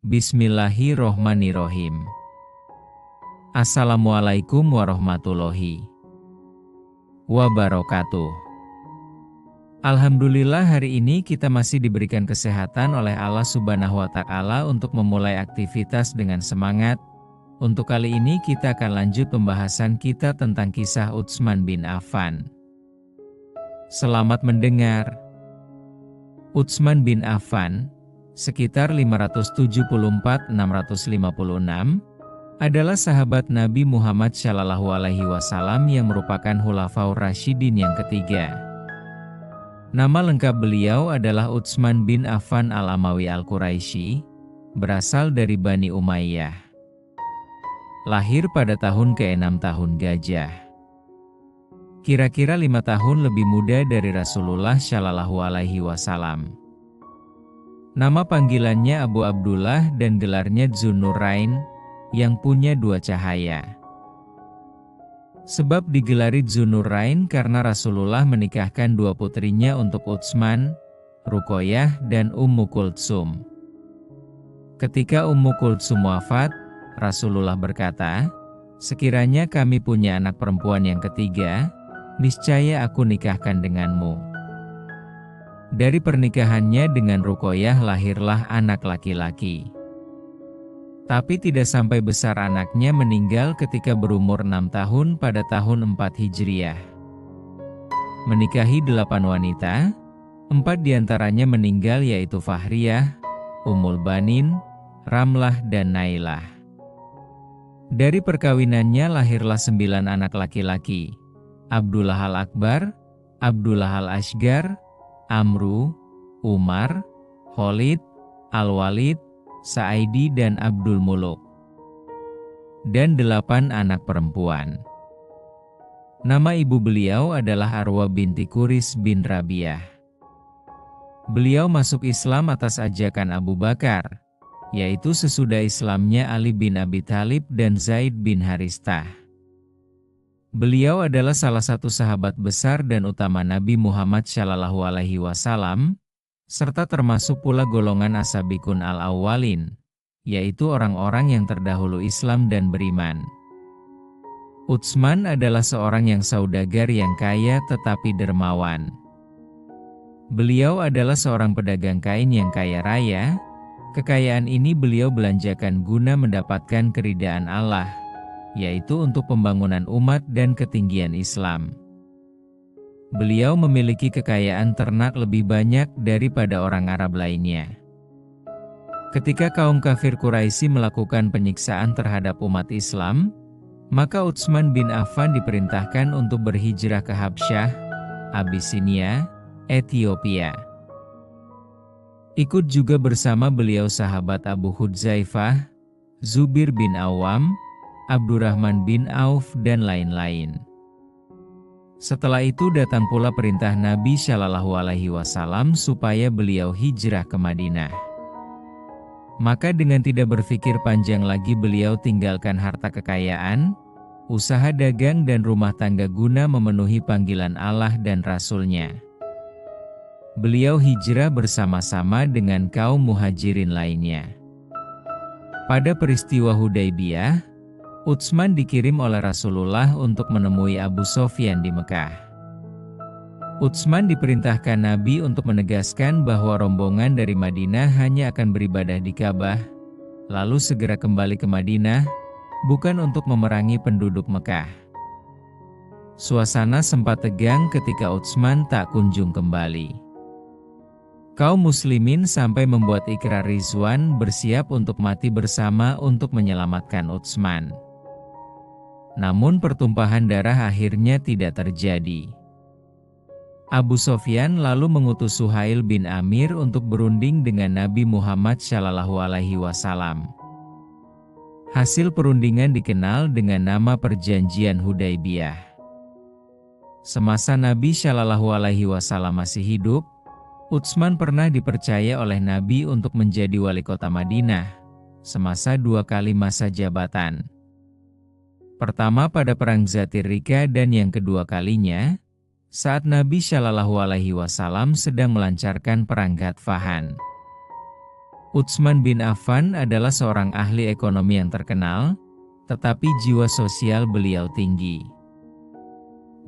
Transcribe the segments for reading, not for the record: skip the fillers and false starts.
Bismillahirrohmanirrohim. Assalamualaikum warahmatullahi wabarakatuh. Alhamdulillah, hari ini kita masih diberikan kesehatan oleh Allah Subhanahu wa Ta'ala untuk memulai aktivitas dengan semangat. Untuk kali ini kita akan lanjut pembahasan kita tentang kisah Utsman bin Affan. Selamat mendengar. Utsman bin Affan, sekitar 574-656, adalah sahabat Nabi Muhammad SAW yang merupakan Khulafaur Rasyidin yang ketiga. Nama lengkap beliau adalah Utsman bin Affan al-Amawi al-Quraisy, berasal dari Bani Umayyah. Lahir pada tahun ke-6 tahun Gajah. Kira-kira 5 tahun lebih muda dari Rasulullah SAW. Nama panggilannya Abu Abdullah dan gelarnya Dzunurain, yang punya 2 cahaya. Sebab digelari Dzunurain karena Rasulullah menikahkan 2 putrinya untuk Utsman, Ruqayyah dan Ummu Kultsum. Ketika Ummu Kultsum wafat, Rasulullah berkata, "Sekiranya kami punya anak perempuan yang ketiga, niscaya aku nikahkan denganmu." Dari pernikahannya dengan Ruqayyah lahirlah anak laki-laki. Tapi tidak sampai besar anaknya meninggal ketika berumur 6 tahun pada tahun 4 Hijriah. Menikahi 8 wanita, 4 diantaranya meninggal yaitu Fahriyah, Ummul Banin, Ramlah dan Nailah. Dari perkawinannya lahirlah 9 anak laki-laki: Abdullah al-Akbar, Abdullah al-Asgar, Amru, Umar, Khalid, Al-Walid, Sa'idi dan Abdul Muluk. Dan 8 anak perempuan. Nama ibu beliau adalah Arwa binti Quris bin Rabi'ah. Beliau masuk Islam atas ajakan Abu Bakar, yaitu sesudah Islamnya Ali bin Abi Thalib dan Zaid bin Haristah. Beliau adalah salah satu sahabat besar dan utama Nabi Muhammad SAW, serta termasuk pula golongan as-sabiqun al-awwalin, yaitu orang-orang yang terdahulu Islam dan beriman. Utsman adalah seorang yang saudagar yang kaya tetapi dermawan. Beliau adalah seorang pedagang kain yang kaya raya. Kekayaan ini beliau belanjakan guna mendapatkan keridaan Allah, yaitu untuk pembangunan umat dan ketinggian Islam. Beliau memiliki kekayaan ternak lebih banyak daripada orang Arab lainnya. Ketika kaum kafir Quraisy melakukan penyiksaan terhadap umat Islam, maka Utsman bin Affan diperintahkan untuk berhijrah ke Habsyah, Abisinia, Ethiopia. Ikut juga bersama beliau sahabat Abu Hudzaifah, Zubair bin Awam, Abdurrahman bin Auf dan lain-lain. Setelah itu datang pula perintah Nabi SAW supaya beliau hijrah ke Madinah. Maka dengan tidak berpikir panjang lagi beliau tinggalkan harta kekayaan, usaha dagang dan rumah tangga guna memenuhi panggilan Allah dan Rasul-Nya. Beliau hijrah bersama-sama dengan kaum muhajirin lainnya. Pada peristiwa Hudaybiyah, Utsman dikirim oleh Rasulullah untuk menemui Abu Sofyan di Mekah. Utsman diperintahkan Nabi untuk menegaskan bahwa rombongan dari Madinah hanya akan beribadah di Ka'bah, lalu segera kembali ke Madinah, bukan untuk memerangi penduduk Mekah. Suasana sempat tegang ketika Utsman tak kunjung kembali. Kaum muslimin sampai membuat ikrar rizwan bersiap untuk mati bersama untuk menyelamatkan Utsman. Namun pertumpahan darah akhirnya tidak terjadi. Abu Sofyan lalu mengutus Suhail bin Amir untuk berunding dengan Nabi Muhammad SAW. Hasil perundingan dikenal dengan nama Perjanjian Hudaybiyah. Semasa Nabi SAW masih hidup, Utsman pernah dipercaya oleh Nabi untuk menjadi wali kota Madinah semasa 2 kali masa jabatan. Pertama pada Perang Zatir Rika dan yang kedua kalinya, saat Nabi SAW sedang melancarkan Perang Ghatfahan. Utsman bin Affan adalah seorang ahli ekonomi yang terkenal, tetapi jiwa sosial beliau tinggi.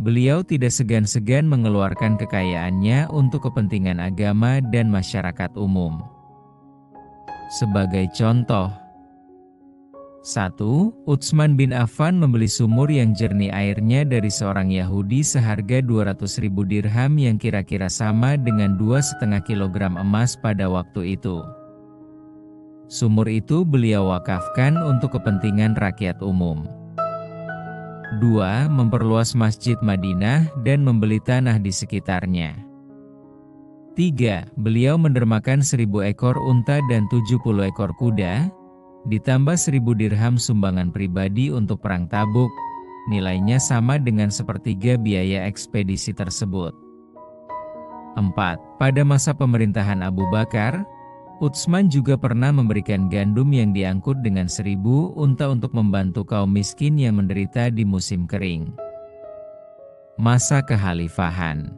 Beliau tidak segan-segan mengeluarkan kekayaannya untuk kepentingan agama dan masyarakat umum. Sebagai contoh, 1. Utsman bin Affan membeli sumur yang jernih airnya dari seorang Yahudi seharga 200.000 dirham yang kira-kira sama dengan 2,5 kilogram emas pada waktu itu. Sumur itu beliau wakafkan untuk kepentingan rakyat umum. 2. Memperluas Masjid Madinah dan membeli tanah di sekitarnya. 3. Beliau mendermakan 1.000 ekor unta dan 70 ekor kuda, ditambah 1.000 dirham sumbangan pribadi untuk perang Tabuk, nilainya sama dengan sepertiga biaya ekspedisi tersebut. 4. Pada masa pemerintahan Abu Bakar, Utsman juga pernah memberikan gandum yang diangkut dengan 1.000 unta untuk membantu kaum miskin yang menderita di musim kering. Masa kekhalifahan.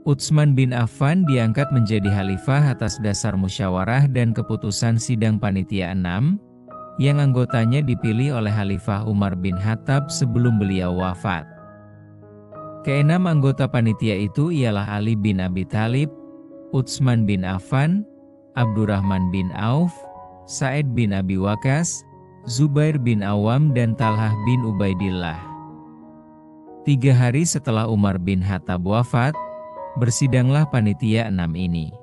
Utsman bin Affan diangkat menjadi khalifah atas dasar musyawarah dan keputusan sidang panitia 6, yang anggotanya dipilih oleh Khalifah Umar bin Khattab sebelum beliau wafat. Keenam anggota panitia itu ialah Ali bin Abi Thalib, Utsman bin Affan, Abdurrahman bin Auf, Sa'id bin Abi Waqqas, Zubair bin Awam dan Talhah bin Ubaidillah. 3 hari setelah Umar bin Khattab wafat, bersidanglah panitia 6 ini.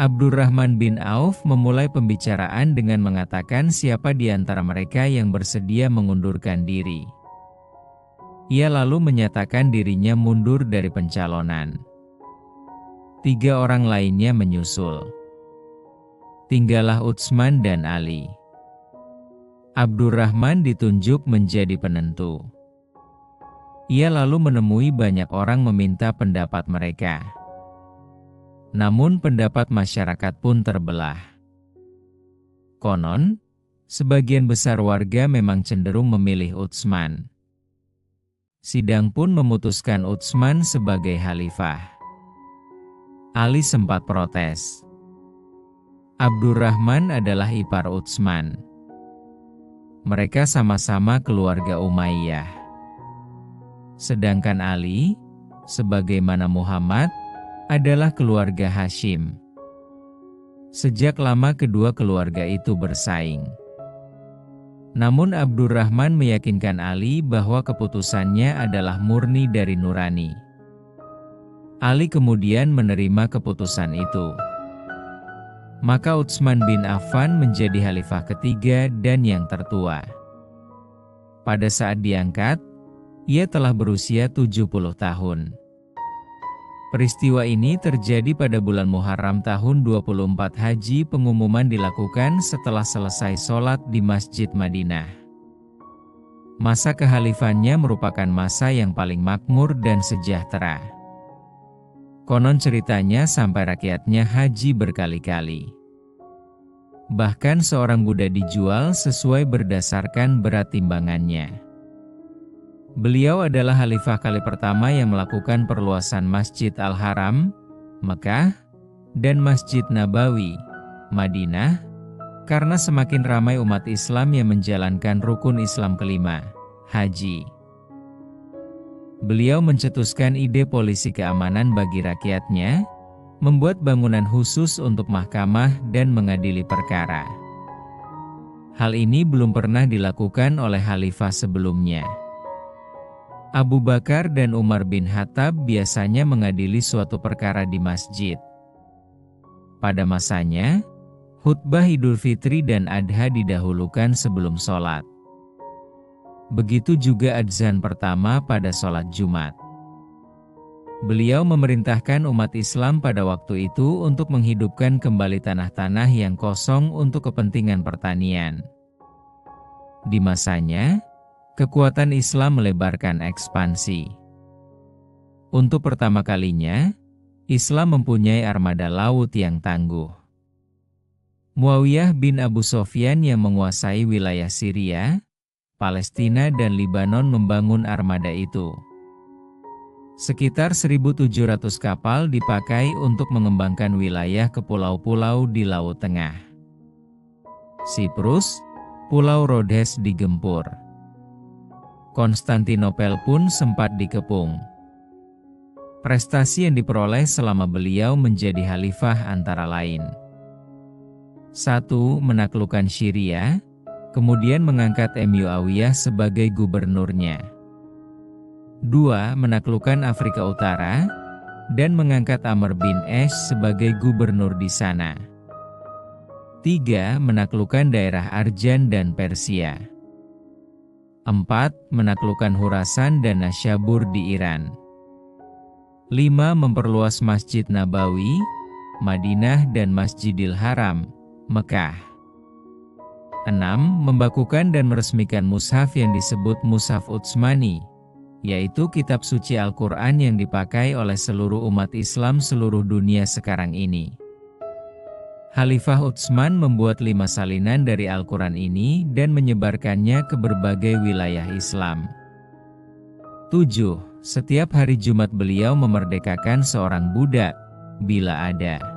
Abdurrahman bin Auf memulai pembicaraan dengan mengatakan siapa di antara mereka yang bersedia mengundurkan diri. Ia lalu menyatakan dirinya mundur dari pencalonan. 3 orang lainnya menyusul. Tinggallah Utsman dan Ali. Abdurrahman ditunjuk menjadi penentu. Ia lalu menemui banyak orang meminta pendapat mereka. Namun pendapat masyarakat pun terbelah. Konon, sebagian besar warga memang cenderung memilih Utsman. Sidang pun memutuskan Utsman sebagai khalifah. Ali sempat protes. Abdurrahman adalah ipar Utsman. Mereka sama-sama keluarga Umayyah. Sedangkan Ali, sebagaimana Muhammad, adalah keluarga Hashim. Sejak lama kedua keluarga itu bersaing. Namun Abdurrahman meyakinkan Ali bahwa keputusannya adalah murni dari nurani. Ali kemudian menerima keputusan itu. Maka Utsman bin Affan menjadi khalifah ketiga dan yang tertua. Pada saat diangkat, ia telah berusia 70 tahun. Peristiwa ini terjadi pada bulan Muharram tahun 24 Haji. Pengumuman dilakukan setelah selesai sholat di Masjid Madinah. Masa kekhalifannya merupakan masa yang paling makmur dan sejahtera. Konon ceritanya sampai rakyatnya haji berkali-kali. Bahkan seorang budak dijual sesuai berdasarkan berat timbangannya. Beliau adalah khalifah kali pertama yang melakukan perluasan Masjid Al-Haram, Mekah, dan Masjid Nabawi, Madinah, karena semakin ramai umat Islam yang menjalankan rukun Islam kelima, haji. Beliau mencetuskan ide polisi keamanan bagi rakyatnya, membuat bangunan khusus untuk mahkamah dan mengadili perkara. Hal ini belum pernah dilakukan oleh khalifah sebelumnya. Abu Bakar dan Umar bin Khattab biasanya mengadili suatu perkara di masjid. Pada masanya, khutbah Idul Fitri dan Adha didahulukan sebelum sholat. Begitu juga adzan pertama pada sholat Jumat. Beliau memerintahkan umat Islam pada waktu itu untuk menghidupkan kembali tanah-tanah yang kosong untuk kepentingan pertanian. Di masanya, kekuatan Islam melebarkan ekspansi. Untuk pertama kalinya, Islam mempunyai armada laut yang tangguh. Muawiyah bin Abu Sufyan yang menguasai wilayah Syria, Palestina dan Libanon membangun armada itu. Sekitar 1.700 kapal dipakai untuk mengembangkan wilayah ke pulau-pulau di Laut Tengah. Siprus, Pulau Rhodes digempur. Konstantinopel pun sempat dikepung. Prestasi yang diperoleh selama beliau menjadi khalifah antara lain: 1. Menaklukkan Syria, kemudian mengangkat Muawiyah sebagai gubernurnya. 2. Menaklukkan Afrika Utara, dan mengangkat Amr bin As sebagai gubernur di sana. 3. Menaklukkan daerah Arjan dan Persia. 4. Menaklukkan Khurasan dan Nashabur di Iran. 5. Memperluas Masjid Nabawi, Madinah dan Masjidil Haram, Mekah. 6. Membakukan dan meresmikan mushaf yang disebut Mushaf Utsmani, yaitu kitab suci Al-Quran yang dipakai oleh seluruh umat Islam seluruh dunia sekarang ini. Khalifah Utsman membuat 5 salinan dari Al-Quran ini dan menyebarkannya ke berbagai wilayah Islam. 7. Setiap hari Jumat beliau memerdekakan seorang budak, bila ada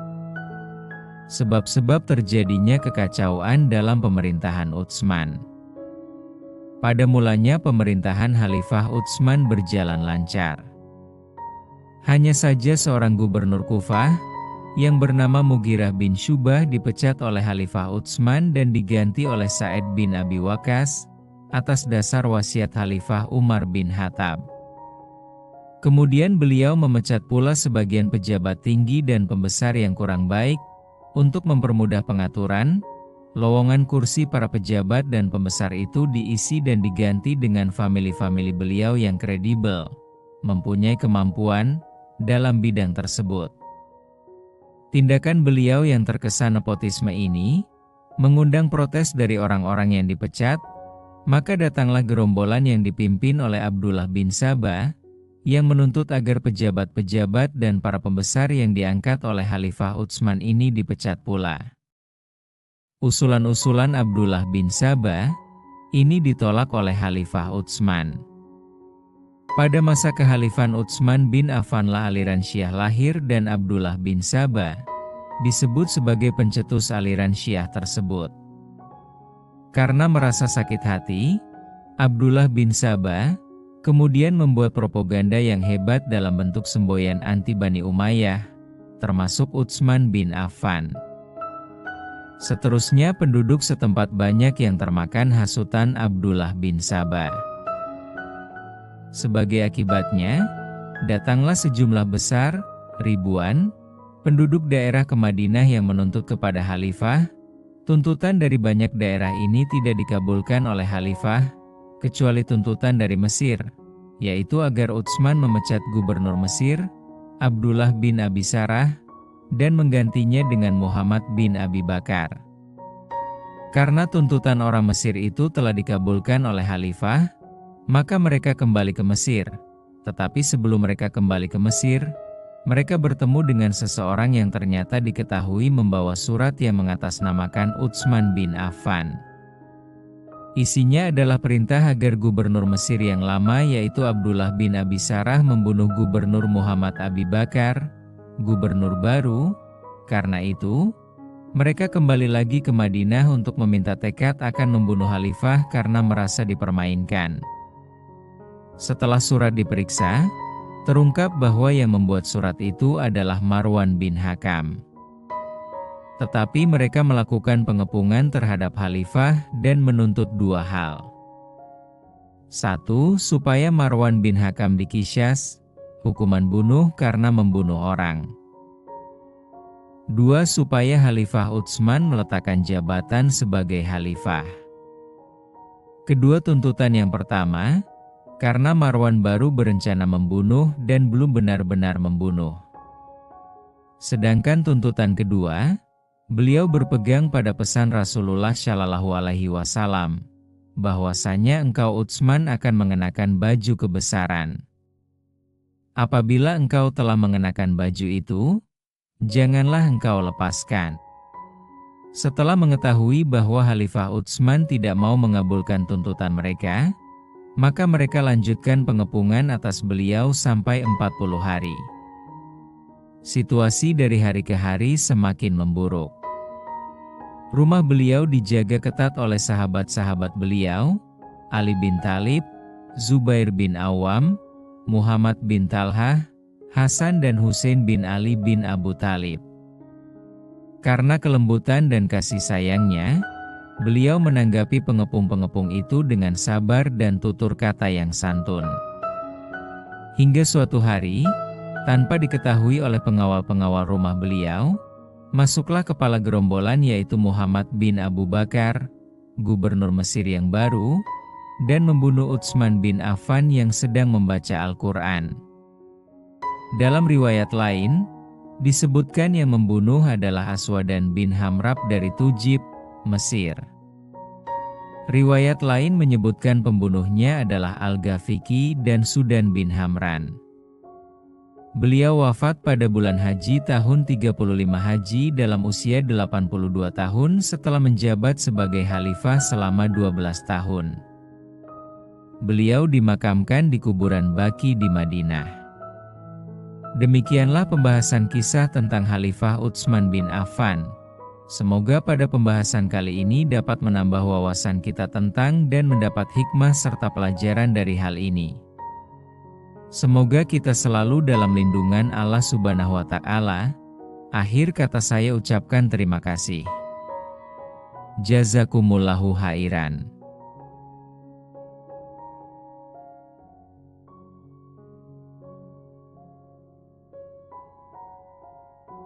sebab-sebab terjadinya kekacauan dalam pemerintahan Utsman. Pada mulanya pemerintahan Khalifah Utsman berjalan lancar. Hanya saja seorang gubernur Kufah, yang bernama Mughirah bin Syubah dipecat oleh Khalifah Utsman dan diganti oleh Sa'id bin Abi Waqqas, atas dasar wasiat Khalifah Umar bin Khattab. Kemudian beliau memecat pula sebagian pejabat tinggi dan pembesar yang kurang baik, untuk mempermudah pengaturan. Lowongan kursi para pejabat dan pembesar itu diisi dan diganti dengan famili-famili beliau yang kredibel, mempunyai kemampuan dalam bidang tersebut. Tindakan beliau yang terkesan nepotisme ini mengundang protes dari orang-orang yang dipecat, maka datanglah gerombolan yang dipimpin oleh Abdullah bin Sabah, yang menuntut agar pejabat-pejabat dan para pembesar yang diangkat oleh Khalifah Utsman ini dipecat pula. Usulan-usulan Abdullah bin Sabah ini ditolak oleh Khalifah Utsman. Pada masa kekhalifahan Utsman bin Affanlah aliran Syiah lahir dan Abdullah bin Sabah disebut sebagai pencetus aliran Syiah tersebut. Karena merasa sakit hati, Abdullah bin Sabah kemudian membuat propaganda yang hebat dalam bentuk semboyan anti Bani Umayyah, termasuk Utsman bin Affan. Seterusnya penduduk setempat banyak yang termakan hasutan Abdullah bin Sabah. Sebagai akibatnya, datanglah sejumlah besar, ribuan, penduduk daerah ke Madinah yang menuntut kepada Khalifah. Tuntutan dari banyak daerah ini tidak dikabulkan oleh Khalifah, kecuali tuntutan dari Mesir, yaitu agar Utsman memecat gubernur Mesir, Abdullah bin Abi Sarah, dan menggantinya dengan Muhammad bin Abi Bakar. Karena tuntutan orang Mesir itu telah dikabulkan oleh Khalifah, maka mereka kembali ke Mesir. Tetapi sebelum mereka kembali ke Mesir, mereka bertemu dengan seseorang yang ternyata diketahui membawa surat yang mengatasnamakan Utsman bin Affan. Isinya adalah perintah agar gubernur Mesir yang lama yaitu Abdullah bin Abi Sarah membunuh gubernur Muhammad Abi Bakar, gubernur baru. Karena itu, mereka kembali lagi ke Madinah untuk meminta tekad akan membunuh Khalifah karena merasa dipermainkan. Setelah surat diperiksa, terungkap bahwa yang membuat surat itu adalah Marwan bin Hakam. Tetapi mereka melakukan pengepungan terhadap Khalifah dan menuntut 2 hal. 1. Supaya Marwan bin Hakam dikisyas, hukuman bunuh karena membunuh orang. 2. Supaya Khalifah Utsman meletakkan jabatan sebagai Khalifah. Kedua tuntutan yang pertama, karena Marwan baru berencana membunuh dan belum benar-benar membunuh. Sedangkan tuntutan kedua, beliau berpegang pada pesan Rasulullah Shallallahu Alaihi Wasallam, bahwasanya engkau Utsman akan mengenakan baju kebesaran. Apabila engkau telah mengenakan baju itu, janganlah engkau lepaskan. Setelah mengetahui bahwa Khalifah Utsman tidak mau mengabulkan tuntutan mereka, Maka mereka lanjutkan pengepungan atas beliau sampai 40 hari. Situasi dari hari ke hari semakin memburuk. Rumah beliau dijaga ketat oleh sahabat-sahabat beliau, Ali bin Thalib, Zubair bin Awam, Muhammad bin Talhah, Hasan dan Husain bin Ali bin Abu Thalib. Karena kelembutan dan kasih sayangnya, beliau menanggapi pengepung-pengepung itu dengan sabar dan tutur kata yang santun. Hingga suatu hari, tanpa diketahui oleh pengawal-pengawal rumah beliau, masuklah kepala gerombolan yaitu Muhammad bin Abu Bakar, gubernur Mesir yang baru, dan membunuh Utsman bin Affan yang sedang membaca Al-Quran. Dalam riwayat lain, disebutkan yang membunuh adalah Aswadan bin Hamrab dari Tujib, Mesir. Riwayat lain menyebutkan pembunuhnya adalah Al-Ghafiqi dan Sudan bin Hamran. Beliau wafat pada bulan Haji tahun 35 Haji dalam usia 82 tahun setelah menjabat sebagai khalifah selama 12 tahun. Beliau dimakamkan di kuburan Baqi di Madinah. Demikianlah pembahasan kisah tentang Khalifah Utsman bin Affan. Semoga pada pembahasan kali ini dapat menambah wawasan kita tentang dan mendapat hikmah serta pelajaran dari hal ini. Semoga kita selalu dalam lindungan Allah Subhanahu wa Ta'ala. Akhir kata saya ucapkan terima kasih. Jazakumullahu khairan.